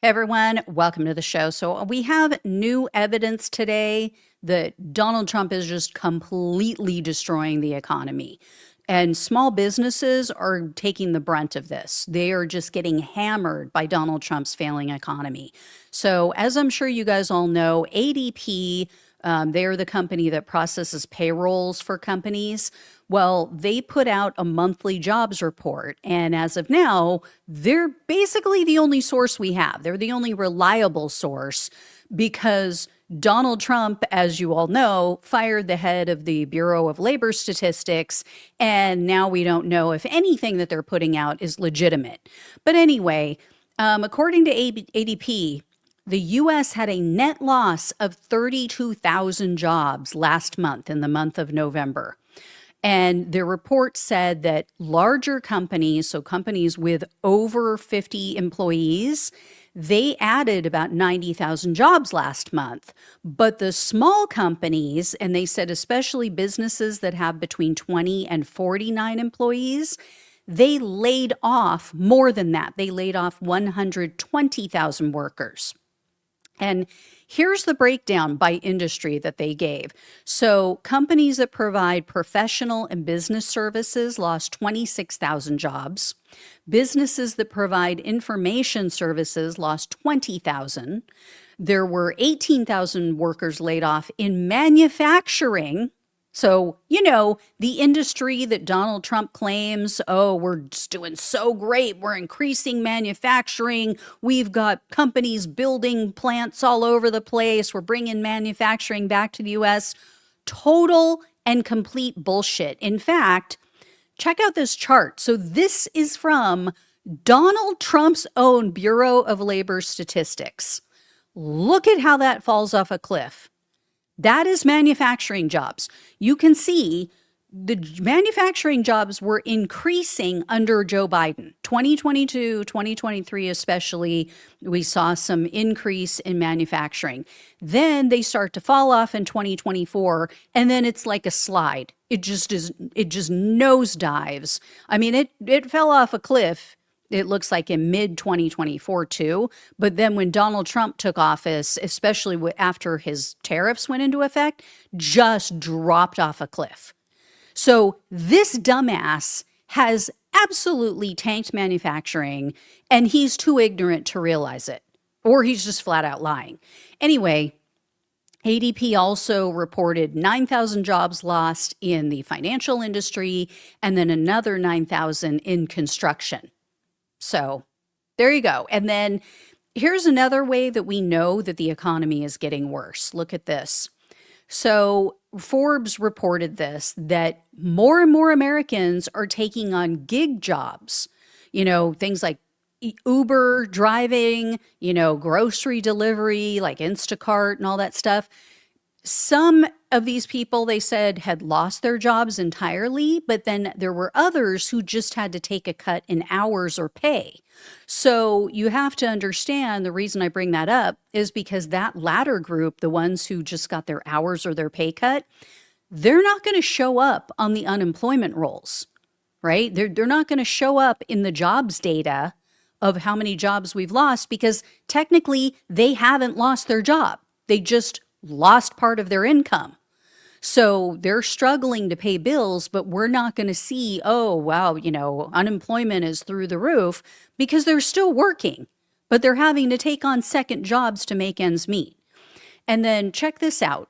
everyone, welcome to the show. So we have new evidence today that Donald Trump is just completely destroying the economy. And small businesses are taking the brunt of this. They are just getting hammered by Donald Trump's failing economy. So as I'm sure you guys all know, ADP, they're the company that processes payrolls for companies. Well, they put out a monthly jobs report. And as of now, they're basically the only source we have. They're the only reliable source because Donald Trump, as you all know, fired the head of the Bureau of Labor Statistics. And now we don't know if anything that they're putting out is legitimate. But anyway, according to ADP, the U.S. had a net loss of 32,000 jobs last month, in the month of November. And the report said that larger companies, so companies with over 50 employees, they added about 90,000 jobs last month. But the small companies, and they said especially businesses that have between 20 and 49 employees, they laid off more than that. They laid off 120,000 workers. And here's the breakdown by industry that they gave. So companies that provide professional and business services lost 26,000 jobs. Businesses that provide information services lost 20,000. There were 18,000 workers laid off in manufacturing. So, you know, the industry that Donald Trump claims, oh, we're just doing so great. We're increasing manufacturing. We've got companies building plants all over the place. We're bringing manufacturing back to the U.S. Total and complete bullshit. In fact, check out this chart. So this is from Donald Trump's own Bureau of Labor Statistics. Look at how that falls off a cliff. That is manufacturing jobs. You can see the manufacturing jobs were increasing under Joe Biden. 2022, 2023 especially, we saw some increase in manufacturing. Then they start to fall off in 2024, and then it's like a slide. It just nosedives. I mean, it fell off a cliff. It looks like in mid-2024 too. But then when Donald Trump took office, especially after his tariffs went into effect, just dropped off a cliff. So this dumbass has absolutely tanked manufacturing, and he's too ignorant to realize it. Or he's just flat out lying. Anyway, ADP also reported 9,000 jobs lost in the financial industry, and then another 9,000 in construction. So there you go. And then here's another way that we know that the economy is getting worse. Look at this. So Forbes reported this, that more and more Americans are taking on gig jobs, you know, things like Uber driving, you know, grocery delivery, like Instacart and all that stuff. Some of these people, they said, had lost their jobs entirely, but then there were others who just had to take a cut in hours or pay. So you have to understand, the reason I bring that up is because that latter group, the ones who just got their hours or their pay cut, they're not going to show up on the unemployment rolls, right? They're not going to show up in the jobs data of how many jobs we've lost, because technically they haven't lost their job. They just lost part of their income. So they're struggling to pay bills, but we're not going to see, oh, wow, you know, unemployment is through the roof, because they're still working, but they're having to take on second jobs to make ends meet. And then check this out.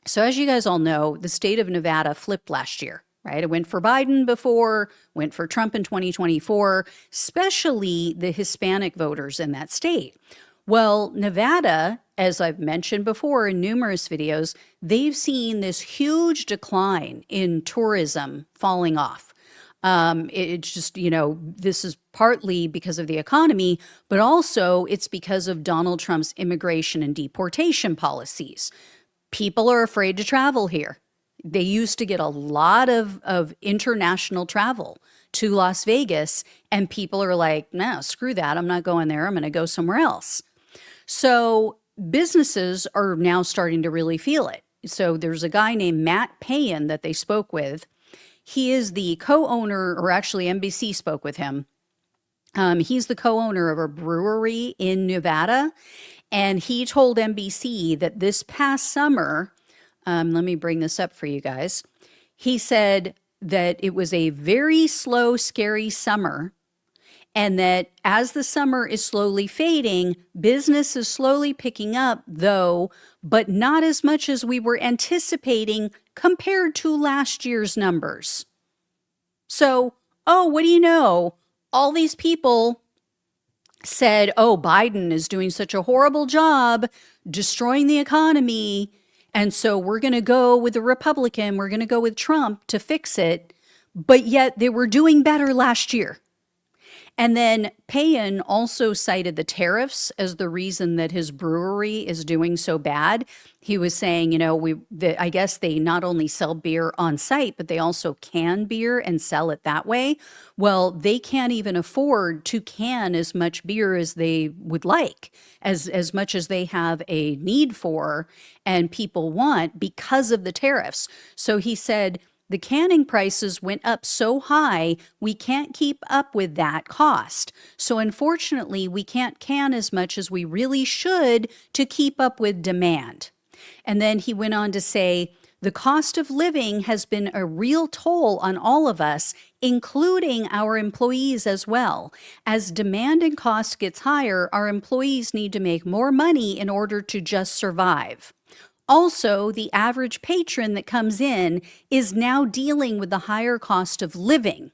So as you guys all know, the state of Nevada flipped last year, right? It went for Biden before, went for Trump in 2024, especially the Hispanic voters in that state. Well, Nevada, as I've mentioned before in numerous videos, they've seen this huge decline in tourism falling off. It's just, you know, this is partly because of the economy, but also it's because of Donald Trump's immigration and deportation policies. People are afraid to travel here. They used to get a lot of international travel to Las Vegas, and people are like, no, screw that. I'm not going there. I'm going to go somewhere else. So businesses are now starting to really feel it. So there's a guy named Matt Payan that they spoke with. He is the co-owner, or actually NBC spoke with him. He's the co-owner of a brewery in Nevada, and he told NBC that this past summer, let me bring this up for you guys. He said that it was a very slow, scary summer, and that as the summer is slowly fading, business is slowly picking up, though, but not as much as we were anticipating compared to last year's numbers. So, oh, what do you know? All these people said, oh, Biden is doing such a horrible job destroying the economy. And so we're going to go with the Republican, we're going to go with Trump to fix it. But yet they were doing better last year. And then Payan also cited the tariffs as the reason that his brewery is doing so bad. He was saying, you know, I guess they not only sell beer on site, but they also can beer and sell it that way. Well, they can't even afford to can as much beer as they would like, as much as they have a need for and people want because of the tariffs. So he said, the canning prices went up so high, we can't keep up with that cost. So unfortunately, we can't can as much as we really should to keep up with demand. And then he went on to say, the cost of living has been a real toll on all of us, including our employees as well. As demand and cost gets higher, our employees need to make more money in order to just survive. Also, the average patron that comes in is now dealing with the higher cost of living,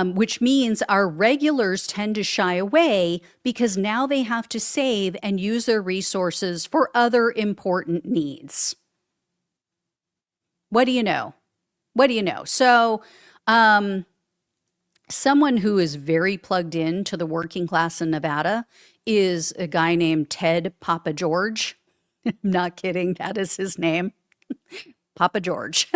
which means our regulars tend to shy away because now they have to save and use their resources for other important needs. What do you know? What do you know? So, someone who is very plugged in to the working class in Nevada is a guy named Ted Papa George. I'm not kidding. That is his name. Papa George.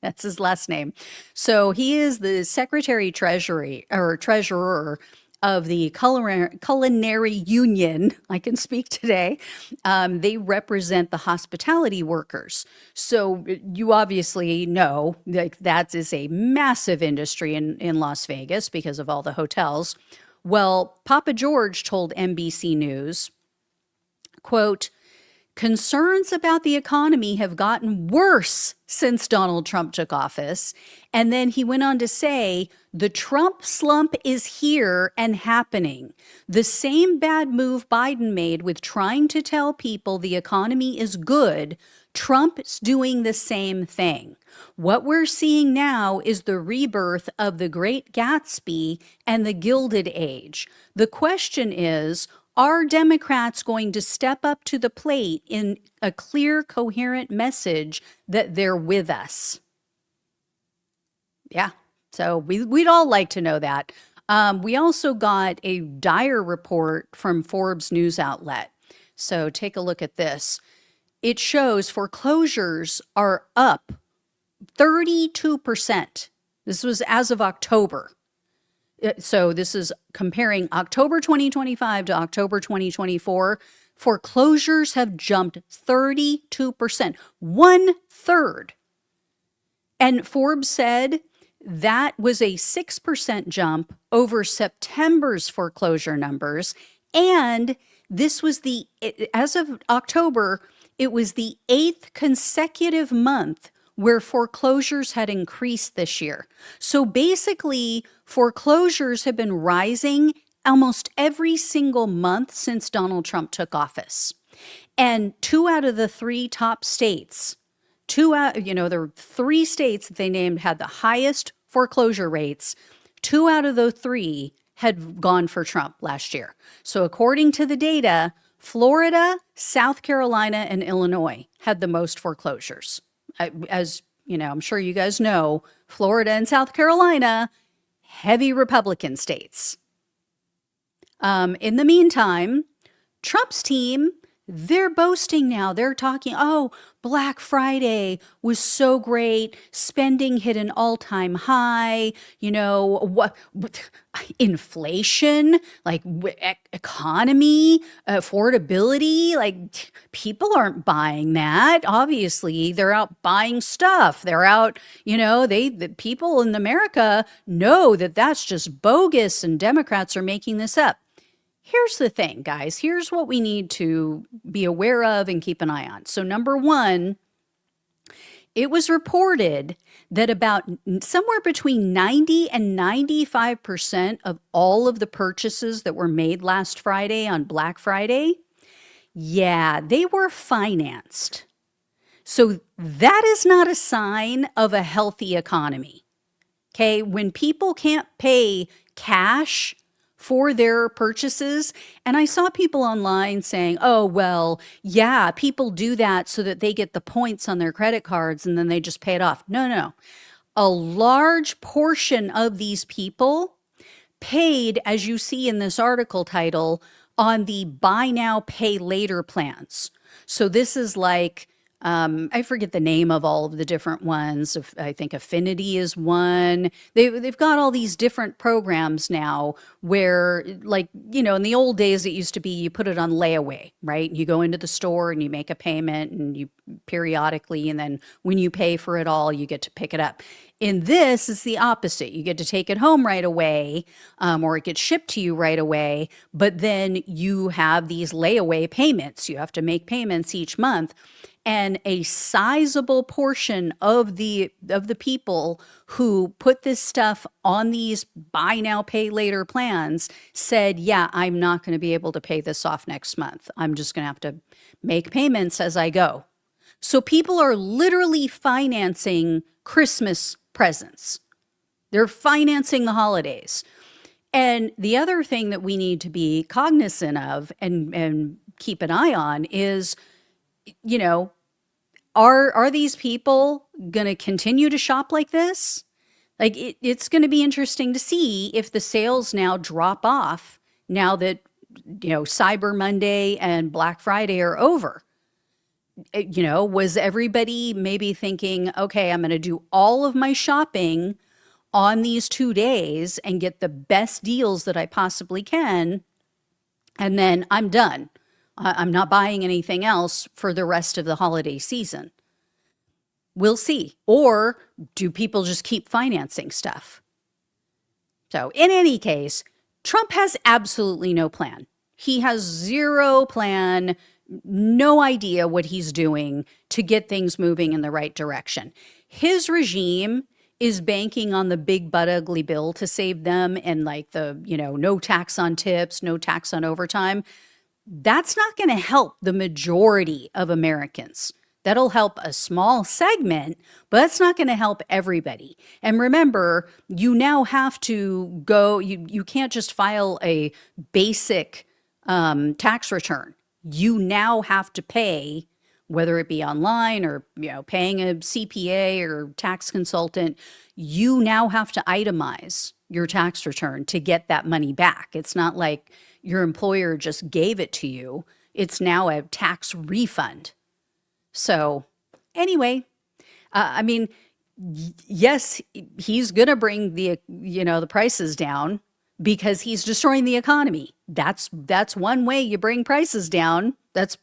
That's his last name. So he is the secretary treasurer of the Culinary Union. I can speak today. They represent the hospitality workers. So you obviously know like that is a massive industry in Las Vegas because of all the hotels. Well, Papa George told NBC News, quote, concerns about the economy have gotten worse since Donald Trump took office. And then he went on to say, the Trump slump is here and happening. The same bad move Biden made with trying to tell people the economy is good, Trump's doing the same thing. What we're seeing now is the rebirth of the Great Gatsby and the Gilded Age. The question is, are Democrats going to step up to the plate in a clear, coherent message that they're with us? Yeah, so we'd all like to know that. We also got a dire report from Forbes news outlet. So take a look at this. It shows foreclosures are up 32%. This was as of October. So this is comparing October 2025 to October 2024. Foreclosures have jumped 32%, 1/3. And Forbes said that was a 6% jump over September's foreclosure numbers. And this was as of October, it was the 8th consecutive month where foreclosures had increased this year. So basically, foreclosures have been rising almost every single month since Donald Trump took office. And 2 out of the 3 top states, there were 3 states that they named had the highest foreclosure rates. 2 out of those 3 had gone for Trump last year. So according to the data, Florida, South Carolina, and Illinois had the most foreclosures. As you know, I'm sure you guys know, Florida and South Carolina, heavy Republican states. In the meantime, Trump's team, They're boasting now. They're talking, oh, Black Friday was so great. Spending hit an all-time high. What inflation, like economy, affordability, like people aren't buying that. Obviously, they're out buying stuff. They're out, the people in America know that that's just bogus and Democrats are making this up. Here's the thing, guys. Here's what we need to be aware of and keep an eye on. So, number one, it was reported that about somewhere between 90 and 95% of all of the purchases that were made last Friday on Black Friday, yeah, they were financed. So, that is not a sign of a healthy economy. Okay. When people can't pay cash for their purchases. And I saw people online saying, oh, well, yeah, people do that so that they get the points on their credit cards and then they just pay it off. No, no. A large portion of these people paid, as you see in this article title, on the buy now, pay later plans. So this is like, I forget the name of all of the different ones. I think Affinity is one. They've got all these different programs now where, like, in the old days, it used to be you put it on layaway, right? You go into the store and you make a payment and you periodically, and then when you pay for it all, you get to pick it up. In this, it's the opposite. You get to take it home right away, or it gets shipped to you right away, but then you have these layaway payments. You have to make payments each month. And a sizable portion of the people who put this stuff on these buy now, pay later plans said, yeah, I'm not going to be able to pay this off next month. I'm just going to have to make payments as I go. So people are literally financing Christmas presents. They're financing the holidays. And the other thing that we need to be cognizant of and keep an eye on is, are these people going to continue to shop like this? Like it's going to be interesting to see if the sales now drop off now that, Cyber Monday and Black Friday are over. Was everybody maybe thinking, okay, I'm going to do all of my shopping on these 2 days and get the best deals that I possibly can, and then I'm done. I'm not buying anything else for the rest of the holiday season. We'll see. Or do people just keep financing stuff? So in any case, Trump has absolutely no plan. He has zero plan, no idea what he's doing to get things moving in the right direction. His regime is banking on the big butt ugly bill to save them, and like the, no tax on tips, no tax on overtime. That's not going to help the majority of Americans. That'll help a small segment, but that's not going to help everybody. And remember, you now have to go, you can't just file a basic tax return. You now have to pay, whether it be online or, paying a CPA or tax consultant, you now have to itemize your tax return to get that money back. It's not like your employer just gave it to you. It's now a tax refund. So anyway, yes, he's going to bring the prices down because he's destroying the economy. That's one way you bring prices down. That's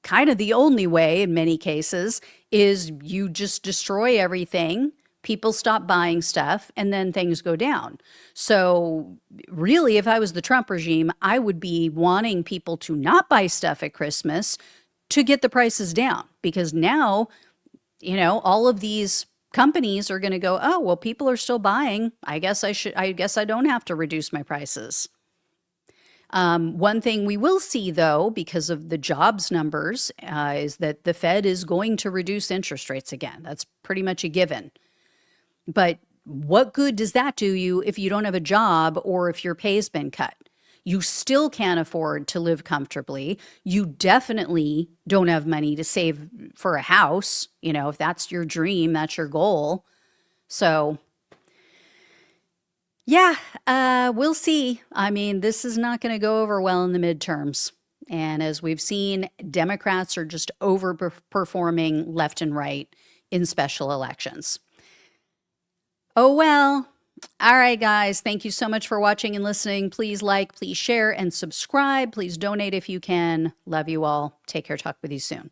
kind of the only way in many cases, is you just destroy everything. People stop buying stuff and then things go down. So really, if I was the Trump regime, I would be wanting people to not buy stuff at Christmas to get the prices down, because now, all of these companies are going to go, oh, well, people are still buying. I guess I don't have to reduce my prices. One thing we will see, though, because of the jobs numbers, is that the Fed is going to reduce interest rates again. That's pretty much a given. But what good does that do you if you don't have a job or if your pay's been cut? You still can't afford to live comfortably. You definitely don't have money to save for a house. If that's your dream, that's your goal. So yeah, we'll see. I mean, this is not going to go over well in the midterms. And as we've seen, Democrats are just overperforming left and right in special elections. Oh, well. All right, guys. Thank you so much for watching and listening. Please like, please share, and subscribe. Please donate if you can. Love you all. Take care. Talk with you soon.